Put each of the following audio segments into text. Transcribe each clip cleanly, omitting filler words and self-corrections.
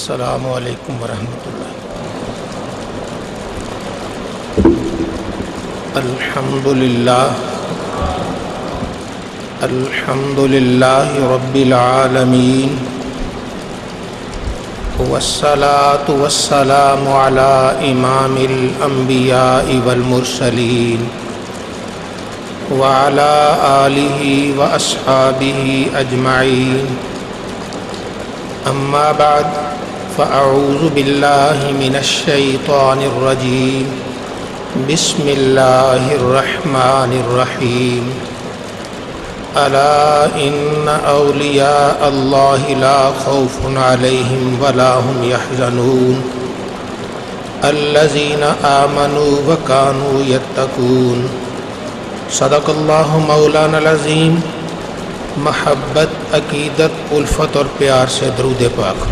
السلام علیکم ورحمۃ اللہ۔ الحمد للہ رب العالمین، والصلاة والسلام علی امام الانبیاء والمرسلین وعلی آلہ واصحابہ اجمعین، اما بعد فاعوذ باللہ من الشیطان الرجیم، بسم اللہ الرحمن الرحیم۔ الا ان اولیاء اللہ لا خوف علیہم ولا هم يحزنون الذین آمنوا وکانوا یتقون۔ صدق اللہ مولانا العظیم۔ محبت، عقیدت، الفت اور پیار سے درود پاک۔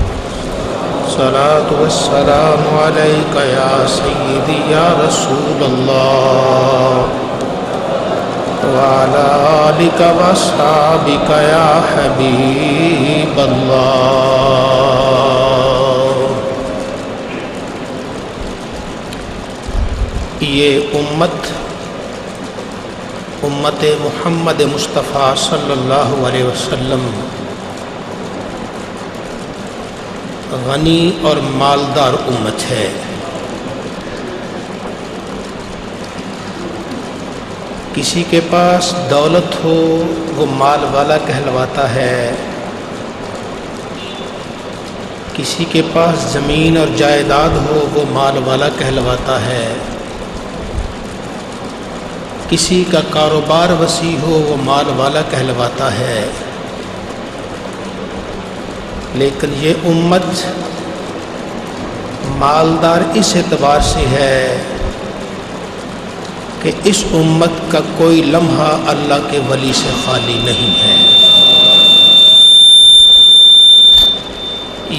صلاۃ والسلام علیک یا سیدی یا رسول اللہ، وعلی آلک واصحابک یا حبیب اللہ۔ یہ امت محمد مصطفیٰ صلی اللہ علیہ وسلم غنی اور مالدار امت ہے۔ کسی کے پاس دولت ہو وہ مال والا کہلواتا ہے، کسی کے پاس زمین اور جائیداد ہو وہ مال والا کہلواتا ہے، کسی کا کاروبار وسیع ہو وہ مال والا کہلواتا ہے، لیکن یہ امت مالدار اس اعتبار سے ہے کہ اس امت کا کوئی لمحہ اللہ کے ولی سے خالی نہیں ہے۔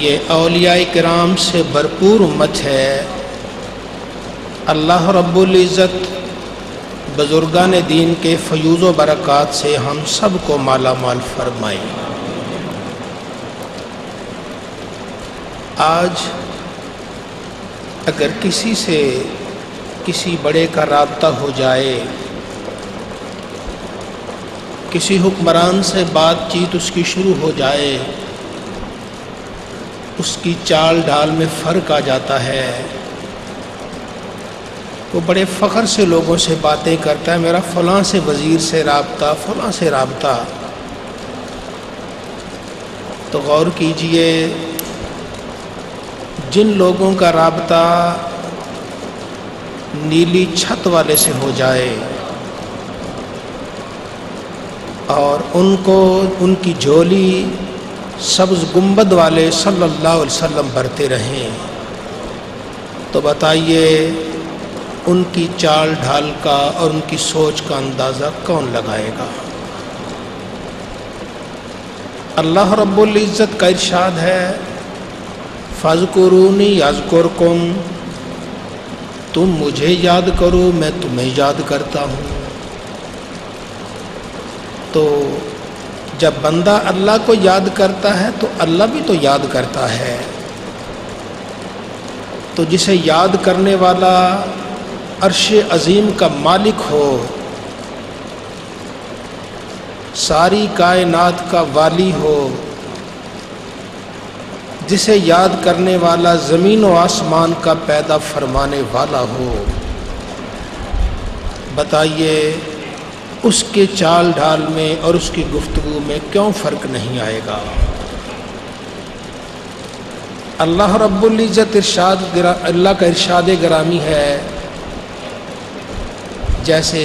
یہ اولیاء کرام سے بھرپور امت ہے۔ اللہ رب العزت بزرگان دین کے فیوض و برکات سے ہم سب کو مالا مال فرمائے۔ آج اگر کسی سے کسی بڑے کا رابطہ ہو جائے، کسی حکمران سے بات چیت اس کی شروع ہو جائے، اس کی چال ڈھال میں فرق آ جاتا ہے، وہ بڑے فخر سے لوگوں سے باتیں کرتا ہے، میرا فلاں سے وزیر سے رابطہ، فلاں سے رابطہ۔ تو غور کیجئے، جن لوگوں کا رابطہ نیلی چھت والے سے ہو جائے اور ان کو ان کی جھولی سبز گنبد والے صلی اللہ علیہ وسلم بھرتے رہیں، تو بتائیے ان کی چال ڈھال کا اور ان کی سوچ کا اندازہ کون لگائے گا؟ اللہ رب العزت کا ارشاد ہے، فاذکرونی اذکرکم، تم مجھے یاد کرو میں تمہیں یاد کرتا ہوں۔ تو جب بندہ اللہ کو یاد کرتا ہے تو اللہ بھی تو یاد کرتا ہے۔ تو جسے یاد کرنے والا عرش عظیم کا مالک ہو، ساری کائنات کا والی ہو، جسے یاد کرنے والا زمین و آسمان کا پیدا فرمانے والا ہو، بتائیے اس کے چال ڈھال میں اور اس کی گفتگو میں کیوں فرق نہیں آئے گا؟ اللہ رب العزت اللہ کا ارشاد گرامی ہے، جیسے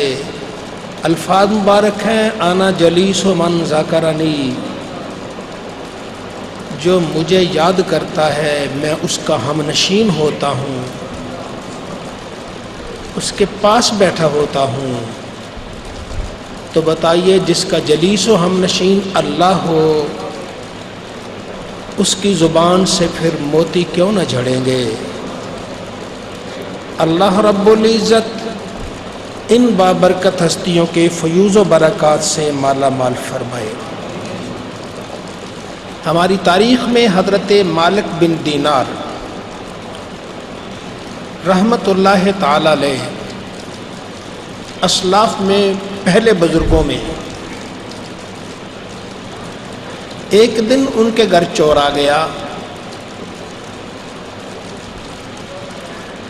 الفاظ مبارک ہیں، انا جلیس من ذاکرنی، جو مجھے یاد کرتا ہے میں اس کا ہم نشین ہوتا ہوں، اس کے پاس بیٹھا ہوتا ہوں۔ تو بتائیے جس کا جلیس و ہم نشین اللہ ہو، اس کی زبان سے پھر موتی کیوں نہ جھڑیں گے؟ اللہ رب العزت ان بابرکت ہستیوں کے فیوض و برکات سے مالا مال فرمائے۔ ہماری تاریخ میں حضرت مالک بن دینار رحمۃ اللہ تعالی علیہ اسلاف میں پہلے بزرگوں میں ایک دن ان کے گھر چور آ گیا،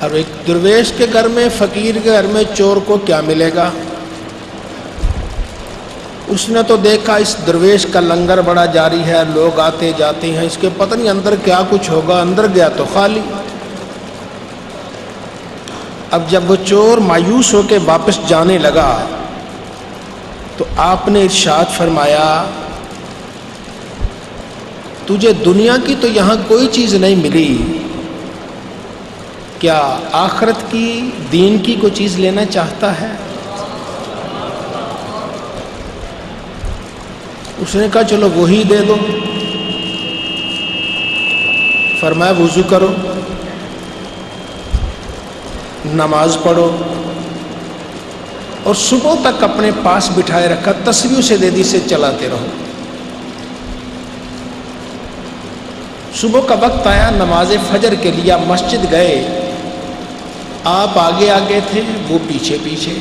اور ایک درویش کے گھر میں، فقیر کے گھر میں چور کو کیا ملے گا؟ اس نے تو دیکھا اس درویش کا لنگر بڑا جاری ہے، لوگ آتے جاتے ہیں، اس کے پتہ نہیں اندر کیا کچھ ہوگا، اندر گیا تو خالی۔ اب جب وہ چور مایوس ہو کے واپس جانے لگا تو آپ نے ارشاد فرمایا، تجھے دنیا کی تو یہاں کوئی چیز نہیں ملی، کیا آخرت کی، دین کی کوئی چیز لینا چاہتا ہے؟ اس نے کہا چلو وہی دے دو۔ فرمایا وضو کرو، نماز پڑھو، اور صبح تک اپنے پاس بٹھائے رکھا، تسبیح سے دیدی سے چلاتے رہو۔ صبح کا وقت آیا، نماز فجر کے لیے مسجد گئے، آپ آگے آگے تھے، وہ پیچھے پیچھے۔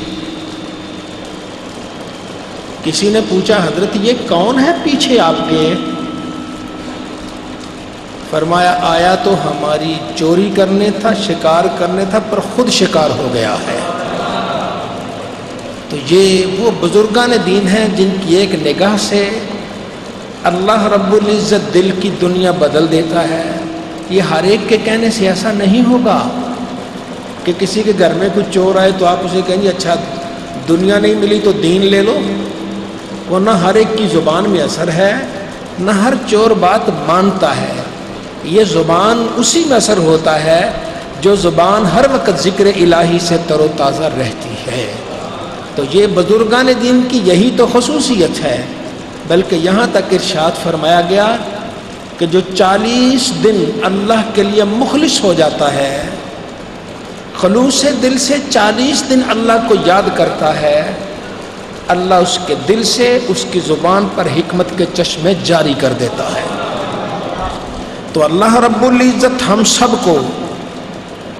کسی نے پوچھا حضرت یہ کون ہے پیچھے آپ کے؟ فرمایا آیا تو ہماری چوری کرنے تھا، شکار کرنے تھا، پر خود شکار ہو گیا ہے۔ تو یہ وہ بزرگان دین ہیں جن کی ایک نگاہ سے اللہ رب العزت دل کی دنیا بدل دیتا ہے۔ یہ ہر ایک کے کہنے سے ایسا نہیں ہوگا کہ کسی کے گھر میں کچھ چور آئے تو آپ اسے کہیں گے اچھا دنیا نہیں ملی تو دین لے لو، وہ نہ ہر ایک کی زبان میں اثر ہے، نہ ہر چور بات مانتا ہے۔ یہ زبان اسی میں اثر ہوتا ہے جو زبان ہر وقت ذکر الہی سے تر و تازہ رہتی ہے۔ تو یہ بزرگان دین کی یہی تو خصوصیت ہے، بلکہ یہاں تک ارشاد فرمایا گیا کہ جو 40 دن اللہ کے لیے مخلص ہو جاتا ہے، خلوص دل سے 40 دن اللہ کو یاد کرتا ہے، اللہ اس کے دل سے اس کی زبان پر حکمت کے چشمے جاری کر دیتا ہے۔ تو اللہ رب العزت ہم سب کو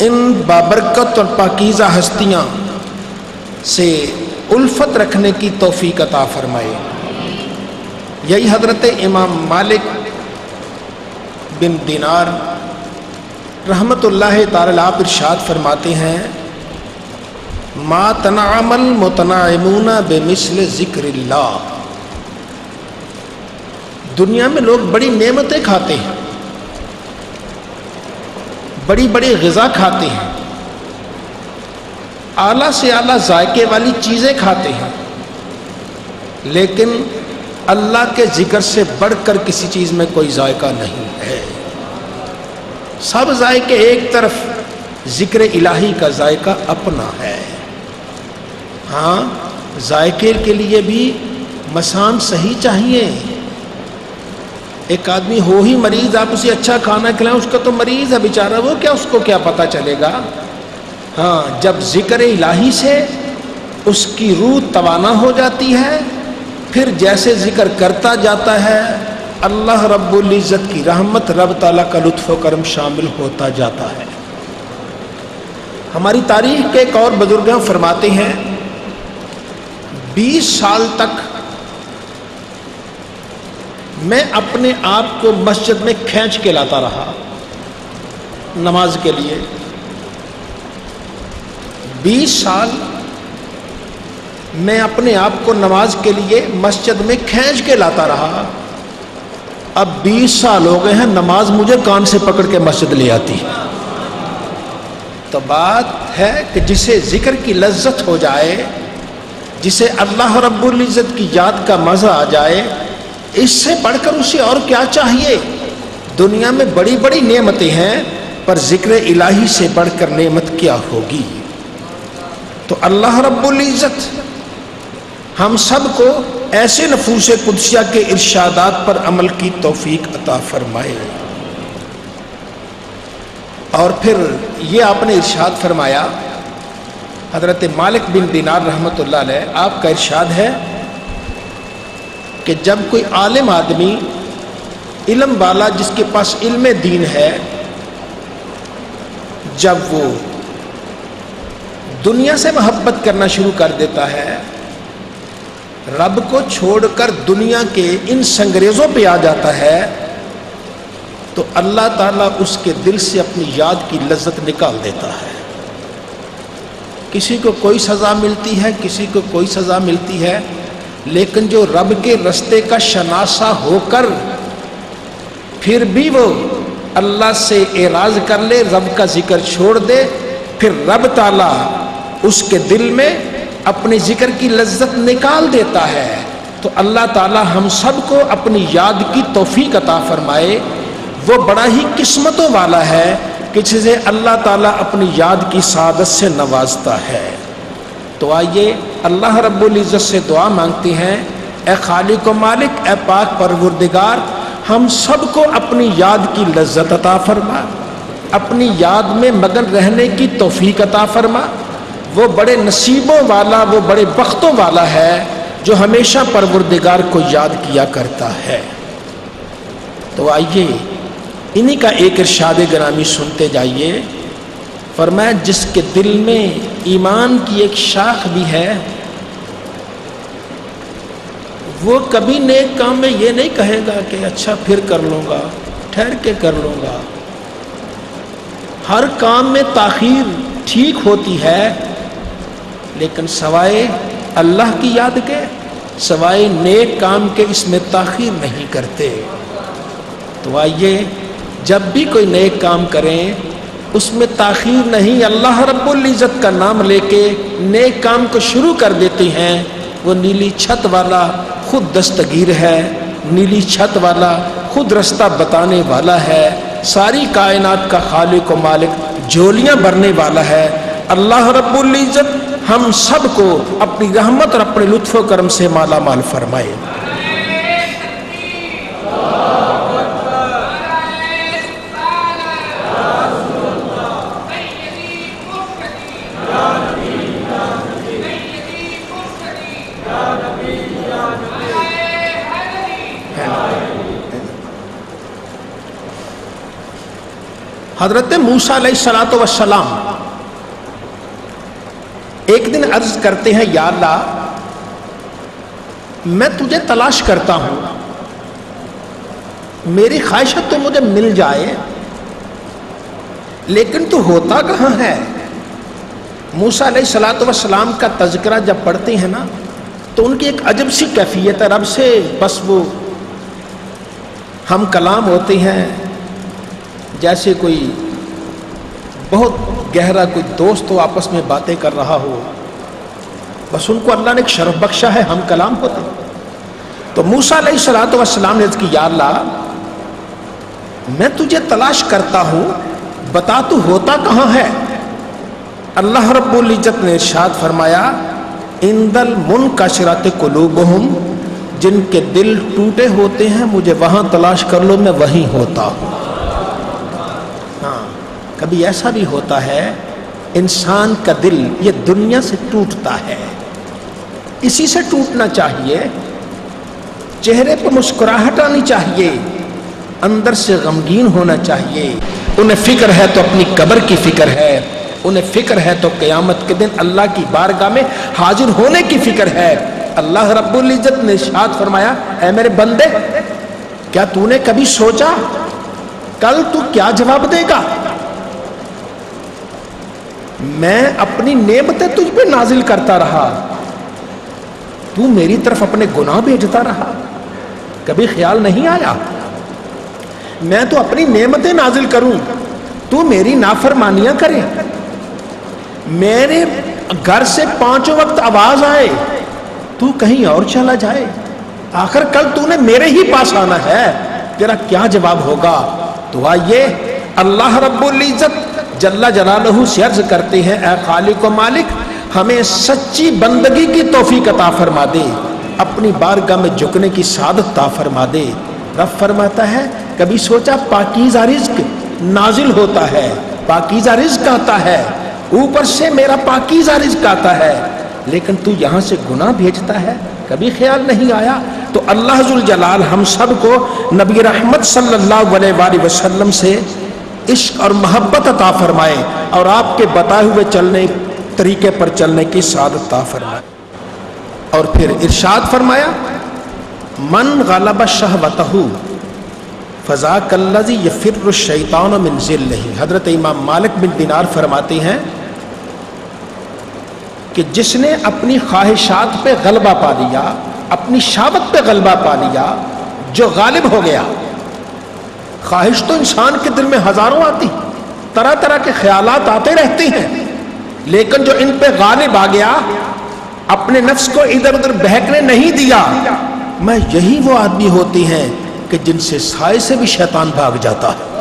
ان بابرکت اور پاکیزہ ہستیاں سے الفت رکھنے کی توفیق عطا فرمائے۔ یہی حضرت امام مالک بن دینار رحمت اللہ تعالی آپ ارشاد فرماتے ہیں، ما تنعم المتنعمون بمثل ذکر اللہ۔ دنیا میں لوگ بڑی نعمتیں کھاتے ہیں، بڑی بڑی غذا کھاتے ہیں، اعلیٰ سے اعلیٰ ذائقے والی چیزیں کھاتے ہیں، لیکن اللہ کے ذکر سے بڑھ کر کسی چیز میں کوئی ذائقہ نہیں ہے۔ سب ذائقے ایک طرف، ذکر الہی کا ذائقہ اپنا ہے۔ ہاں ذائقے کے لیے بھی مسام صحیح چاہیے۔ ایک آدمی ہو ہی مریض، آپ اسے اچھا کھانا کھلائیں، اس کا تو مریض ہے بیچارہ، وہ کیا، اس کو کیا پتہ چلے گا۔ ہاں جب ذکر الہی سے اس کی روح توانا ہو جاتی ہے، پھر جیسے ذکر کرتا جاتا ہے، اللہ رب العزت کی رحمت، رب تعالیٰ کا لطف و کرم شامل ہوتا جاتا ہے۔ ہماری تاریخ کے ایک اور بزرگ فرماتے ہیں، 20 سال تک میں اپنے آپ کو مسجد میں کھینچ کے لاتا رہا نماز کے لیے۔ 20 سال میں اپنے آپ کو نماز کے لیے مسجد میں کھینچ کے لاتا رہا۔ اب 20 سال ہو گئے ہیں، نماز مجھے کان سے پکڑ کے مسجد لے آتی۔ تو بات ہے کہ جسے ذکر کی لذت ہو جائے، جسے اللہ رب العزت کی یاد کا مزہ آ جائے، اس سے بڑھ کر اسے اور کیا چاہیے؟ دنیا میں بڑی بڑی نعمتیں ہیں، پر ذکر الہی سے بڑھ کر نعمت کیا ہوگی؟ تو اللہ رب العزت ہم سب کو ایسے نفوس قدسیہ کے ارشادات پر عمل کی توفیق عطا فرمائے۔ اور پھر یہ آپ نے ارشاد فرمایا، حضرت مالک بن دینار رحمۃ اللہ علیہ، آپ کا ارشاد ہے کہ جب کوئی عالم آدمی علم والا جس کے پاس علم دین ہے، جب وہ دنیا سے محبت کرنا شروع کر دیتا ہے، رب کو چھوڑ کر دنیا کے ان سنگریزوں پہ آ جاتا ہے، تو اللہ تعالیٰ اس کے دل سے اپنی یاد کی لذت نکال دیتا ہے۔ کسی کو کوئی سزا ملتی ہے، کسی کو کوئی سزا ملتی ہے، لیکن جو رب کے رستے کا شناسا ہو کر پھر بھی وہ اللہ سے اعراض کر لے، رب کا ذکر چھوڑ دے، پھر رب تعالیٰ اس کے دل میں اپنے ذکر کی لذت نکال دیتا ہے۔ تو اللہ تعالیٰ ہم سب کو اپنی یاد کی توفیق عطا فرمائے۔ وہ بڑا ہی قسمتوں والا ہے کہ جسے اللہ تعالیٰ اپنی یاد کی سعادت سے نوازتا ہے۔ تو آئیے اللہ رب العزت سے دعا مانگتے ہیں، اے خالق و مالک، اے پاک پروردگار، ہم سب کو اپنی یاد کی لذت عطا فرما، اپنی یاد میں مگن رہنے کی توفیق عطا فرما۔ وہ بڑے نصیبوں والا، وہ بڑے بختوں والا ہے جو ہمیشہ پروردگار کو یاد کیا کرتا ہے۔ تو آئیے انہی کا ایک ارشاد گرامی سنتے جائیے۔ فرمایا جس کے دل میں ایمان کی ایک شاخ بھی ہے، وہ کبھی نیک کام میں یہ نہیں کہے گا کہ اچھا پھر کر لوں گا، ٹھہر کے کر لوں گا۔ ہر کام میں تاخیر ٹھیک ہوتی ہے، لیکن سوائے اللہ کی یاد کے، سوائے نیک کام کے اس میں تاخیر نہیں کرتے۔ تو آئیے جب بھی کوئی نیک کام کریں اس میں تاخیر نہیں، اللہ رب العزت کا نام لے کے نیک کام کو شروع کر دیتے ہیں۔ وہ نیلی چھت والا خود دستگیر ہے، نیلی چھت والا خود رستہ بتانے والا ہے، ساری کائنات کا خالق و مالک جھولیاں بھرنے والا ہے۔ اللہ رب العزت ہم سب کو اپنی رحمت اور اپنے لطف و کرم سے مالا مال فرمائے۔ حضرت موسیٰ علیہ السلام ایک دن عرض کرتے ہیں، یا اللہ میں تجھے تلاش کرتا ہوں، میری خواہش ہے تو مجھے مل جائے، لیکن تو ہوتا کہاں ہے؟ موسیٰ علیہ السلام کا تذکرہ جب پڑھتے ہیں نا تو ان کی ایک عجب سی کیفیت ہے، رب سے بس وہ ہم کلام ہوتے ہیں، جیسے کوئی بہت گہرا کوئی دوست ہو آپس میں باتیں کر رہا ہو، بس ان کو اللہ نے ایک شرف بخشا ہے، ہم کلام ہوتے ہیں۔ تو موسیٰ علیہ السلام نے عرض کی، یا اللہ میں تجھے تلاش کرتا ہوں، بتا تو ہوتا کہاں ہے؟ اللہ رب العزت نے ارشاد فرمایا، عند المنکسرۃ قلوبہم، جن کے دل ٹوٹے ہوتے ہیں مجھے وہاں تلاش کر لو، میں وہیں ہوتا ہوں۔ کبھی ایسا بھی ہوتا ہے انسان کا دل یہ دنیا سے ٹوٹتا ہے، اسی سے ٹوٹنا چاہیے، چہرے پہ مسکراہٹ آنی چاہیے، اندر سے غمگین ہونا چاہیے۔ انہیں فکر ہے تو اپنی قبر کی فکر ہے، انہیں فکر ہے تو قیامت کے دن اللہ کی بارگاہ میں حاضر ہونے کی فکر ہے۔ اللہ رب العزت نے ارشاد فرمایا، اے میرے بندے کیا تو نے کبھی سوچا کل تو کیا جواب دے گا؟ میں اپنی نعمتیں تجھ پہ نازل کرتا رہا، تو میری طرف اپنے گناہ بھیجتا رہا، کبھی خیال نہیں آیا میں تو اپنی نعمتیں نازل کروں، تو میری نافرمانیاں کرے، میرے گھر سے 5 وقت آواز آئے تو کہیں اور چلا جائے، آخر کل تو نے میرے ہی پاس آنا ہے، تیرا کیا جواب ہوگا؟ تو آئیے اللہ رب العزت جل جلالہ سے عرض کرتے ہیں، اے خالق و مالک ہمیں سچی بندگی کی توفیق عطا فرما دے، اپنی بارگاہ میں جھکنے کی سعادت عطا فرما دے۔ رب فرماتا ہے، کبھی سوچا پاکیزہ رزق نازل ہوتا ہے، پاکیزہ رزق آتا ہے، اوپر سے میرا پاکیزہ رزق آتا ہے، لیکن تو یہاں سے گناہ بھیجتا ہے، کبھی خیال نہیں آیا تو اللہ ذو الجلال ہم سب کو نبی رحمت صلی اللہ علیہ وآلہ وسلم سے عشق اور محبت عطا فرمائے اور آپ کے بتائے ہوئے چلنے طریقے پر چلنے کی سعادت عطا فرمائے۔ اور پھر ارشاد فرمایا من غلب شہوتہ فذاک الذی یفر الشیطان من ذلہ۔ حضرت امام مالک بن دینار فرماتے ہیں کہ جس نے اپنی خواہشات پہ غلبہ پا لیا، اپنی شہوت پہ غلبہ پا لیا، جو غالب ہو گیا۔ خواہش تو انسان کے دل میں ہزاروں آتی، طرح طرح کے خیالات آتے رہتے ہیں، لیکن جو ان پہ غالب آ گیا، اپنے نفس کو ادھر ادھر بہکنے نہیں دیا، میں یہی وہ آدمی ہوتے ہیں کہ جن سے سائے سے بھی شیطان بھاگ جاتا ہے۔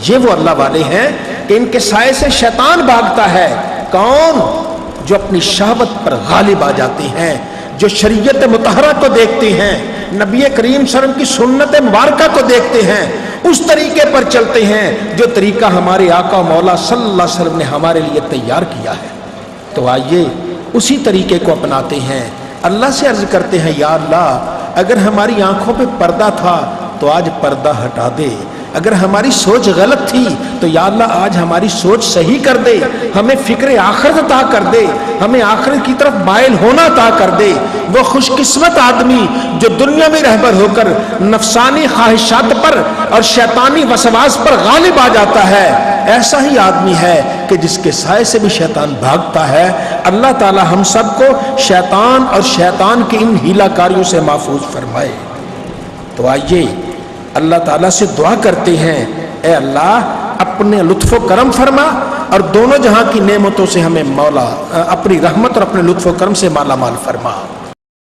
یہ وہ اللہ والے ہیں کہ ان کے سائے سے شیطان بھاگتا ہے۔ کون؟ جو اپنی شہوت پر غالب آ جاتے ہیں، جو شریعت مطہرہ کو دیکھتے ہیں، نبی کریم صلی اللہ علیہ وسلم کی سنت مبارکہ کو دیکھتے ہیں، اس طریقے پر چلتے ہیں جو طریقہ ہمارے آقا مولا صلی اللہ علیہ وسلم نے ہمارے لیے تیار کیا ہے۔ تو آئیے اسی طریقے کو اپناتے ہیں۔ اللہ سے عرض کرتے ہیں یا اللہ اگر ہماری آنکھوں پہ پردہ تھا تو آج پردہ ہٹا دے، اگر ہماری سوچ غلط تھی تو یا اللہ آج ہماری سوچ صحیح کر دے، ہمیں فکر آخرت عطا کر دے، ہمیں آخرت کی طرف مائل ہونا عطا کر دے۔ وہ خوش قسمت آدمی جو دنیا میں رہبر ہو کر نفسانی خواہشات پر اور شیطانی وسواس پر غالب آ جاتا ہے، ایسا ہی آدمی ہے کہ جس کے سائے سے بھی شیطان بھاگتا ہے۔ اللہ تعالی ہم سب کو شیطان اور شیطان کی ان ہیلا کاریوں سے محفوظ فرمائے۔ تو آئیے اللہ تعالیٰ سے دعا کرتے ہیں اے اللہ اپنے لطف و کرم فرما اور دونوں جہاں کی نعمتوں سے ہمیں مولا اپنی رحمت اور اپنے لطف و کرم سے مالا مال فرما۔